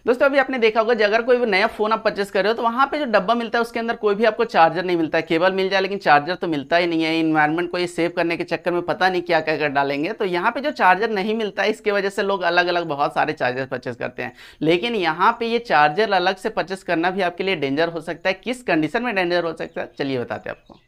दोस्तों अभी आपने देखा होगा, अगर कोई भी नया फोन आप परचेस कर रहे हो तो वहां पे जो डब्बा मिलता है उसके अंदर कोई भी आपको चार्जर नहीं मिलता है। केबल मिल जाए लेकिन चार्जर तो मिलता ही नहीं है। इन्वायरमेंट को ये सेव करने के चक्कर में पता नहीं क्या क्या कर डालेंगे। तो यहाँ पे जो चार्जर नहीं मिलता है इसकी वजह से लोग अलग अलग बहुत सारे चार्जर परचेस करते हैं। लेकिन यहाँ पे ये चार्जर अलग से परचेस करना भी आपके लिए डेंजर हो सकता है। किस कंडीशन में डेंजर हो सकता है चलिए बताते हैं आपको।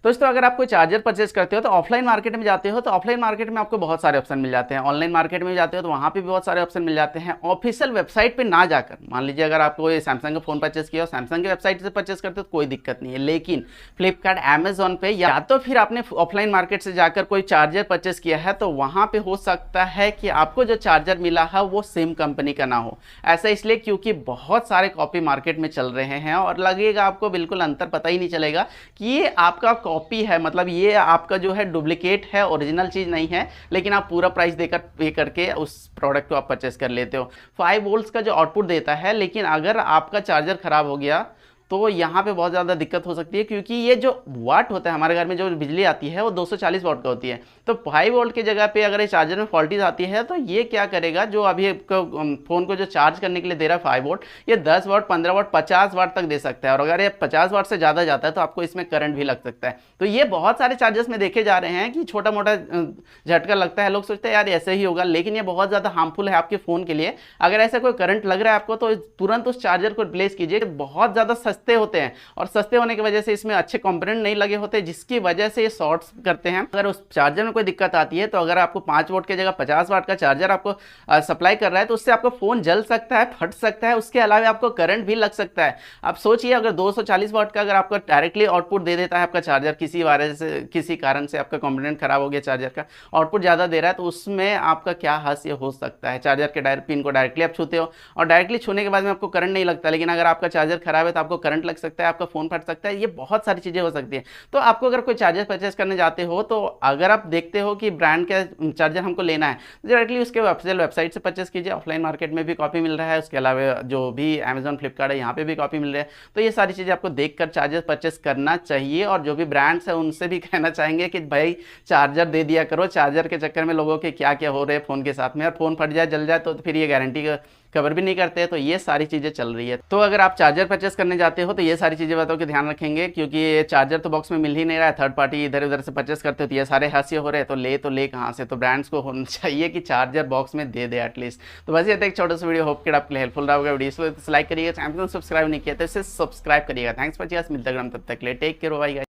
दोस्तों अगर आप कोई चार्जर परचेस करते हो तो ऑफलाइन मार्केट में जाते हो तो ऑफलाइन मार्केट में आपको बहुत सारे ऑप्शन मिल जाते हैं। ऑनलाइन मार्केट में जाते हो तो वहाँ पे भी बहुत सारे ऑप्शन मिल जाते हैं। ऑफिशियल वेबसाइट पे ना जाकर, मान लीजिए अगर आपको ये सैमसंग का फोन परचेस किया हो, सैमसंग की वेबसाइट से परचेस करते हो तो कोई दिक्कत नहीं है। लेकिन फ्लिपकार्ट, अमेजोन पे या तो फिर आपने ऑफलाइन मार्केट से जाकर कोई चार्जर परचेस किया है तो वहाँ पे हो सकता है कि आपको जो चार्जर मिला है वो सेम कंपनी का ना हो। ऐसा इसलिए क्योंकि बहुत सारे कॉपी मार्केट में चल रहे हैं और लगेगा आपको बिल्कुल अंतर पता ही नहीं चलेगा कि ये आपका कॉपी है, मतलब ये आपका जो है डुप्लीकेट है, ओरिजिनल चीज़ नहीं है। लेकिन आप पूरा प्राइस देकर पे करके उस प्रोडक्ट को आप परचेस कर लेते हो। 5 वोल्ट्स का जो आउटपुट देता है, लेकिन अगर आपका चार्जर खराब हो गया तो यहाँ पे बहुत ज़्यादा दिक्कत हो सकती है, क्योंकि ये जो वाट होता है हमारे घर में जो बिजली आती है वो 240 वाट का होती है। तो 5 वोल्ट की जगह पे अगर ये चार्जर में फॉल्टीज आती है तो ये क्या करेगा, जो अभी फ़ोन को जो चार्ज करने के लिए दे रहा है 5 वोल्ट, ये 10 वाट, 15 वाट, 50 वाट तक दे सकता है। और अगर ये 50 वाट से ज़्यादा जाता है तो आपको इसमें करंट भी लग सकता है। तो ये बहुत सारे चार्जर्स में देखे जा रहे हैं कि छोटा मोटा झटका लगता है, लोग सोचते हैं यार ऐसे ही होगा, लेकिन ये बहुत ज़्यादा हार्मफुल है आपके फ़ोन के लिए। अगर ऐसा कोई करंट लग रहा है आपको तो तुरंत उस चार्जर को रिप्लेस कीजिए। बहुत ज़्यादा सस्ते होते हैं और सस्ते होने की वजह से इसमें अच्छे कंपोनेंट नहीं लगे होते, जिसकी वजह से ये शॉर्ट्स करते हैं। अगर उस चार्जर में कोई दिक्कत आती है तो अगर आपको 5 वोल्ट की जगह 50 वाट का चार्जर आपको सप्लाई कर रहा है तो उससे आपका फ़ोन जल सकता है, फट सकता है, उसके अलावा आपको करंट भी लग सकता है। आप सोचिए अगर 240 वाट का अगर आपको डायरेक्टली आउटपुट दे देता है आपका चार्जर, किसी वजह से, किसी कारण से आपका कंपोनेंट खराब हो गया, चार्जर का आउटपुट ज़्यादा दे रहा है, तो उसमें आपका क्या हादसा हो सकता है। चार्जर के पिन को डायरेक्टली आप छूते हो और डायरेक्टली छूने के बाद में आपको करंट नहीं लगता, लेकिन अगर आपका चार्जर खराब है तो आपको करंट लग सकता है, आपका फ़ोन फट सकता है। ये बहुत सारी चीज़ें हो सकती है। तो आपको अगर कोई चार्जर परचेस करने जाते हो तो अगर आप देखते हो कि ब्रांड का चार्जर हमको लेना है, डायरेक्टली उसके ऑफिशियल वेबसाइट से परचेस कीजिए। ऑफलाइन मार्केट में भी कॉपी मिल रहा है, उसके अलावा जो भी अमेजॉन, फ्लिपकार्ट है यहाँ पे भी कॉपी मिल रहा है। तो ये सारी चीज़ें आपको देखकर चार्जर परचेस करना चाहिए। और जो भी ब्रांड्स है उनसे भी कहना चाहेंगे कि भाई चार्जर दे दिया करो। चार्जर के चक्कर में लोगों के क्या क्या हो रहे हैं फ़ोन के साथ में, और फ़ोन फट जाए, जल जाए तो फिर ये गारंटी का कवर भी नहीं करते हैं। तो ये सारी चीज़ें चल रही है। तो अगर आप चार्जर परचेस करने जाते हो तो ये सारी चीज़ें बातों के ध्यान रखेंगे, क्योंकि ये चार्जर तो बॉक्स में मिल ही नहीं रहा है, थर्ड पार्टी इधर उधर से परचेस करते हो तो ये सारे हादसे हो रहे हैं। तो ले कहाँ से। तो ब्रांड्स को होना चाहिए कि चार्जर बॉक्स में दे दे एटलीस्ट। तो बस ये था एक छोटा सा वीडियो, होप कि आपके लिए हेल्पफुल रहा होगा। वीडियो को लाइक करिएगा, चैनल को सब्सक्राइब नहीं किया तो इसे सब्सक्राइब करिएगा। थैंक्स फॉर वॉचिंग, मिलते हैं तब तक के लिए, टेक केयर, बाय गाइस।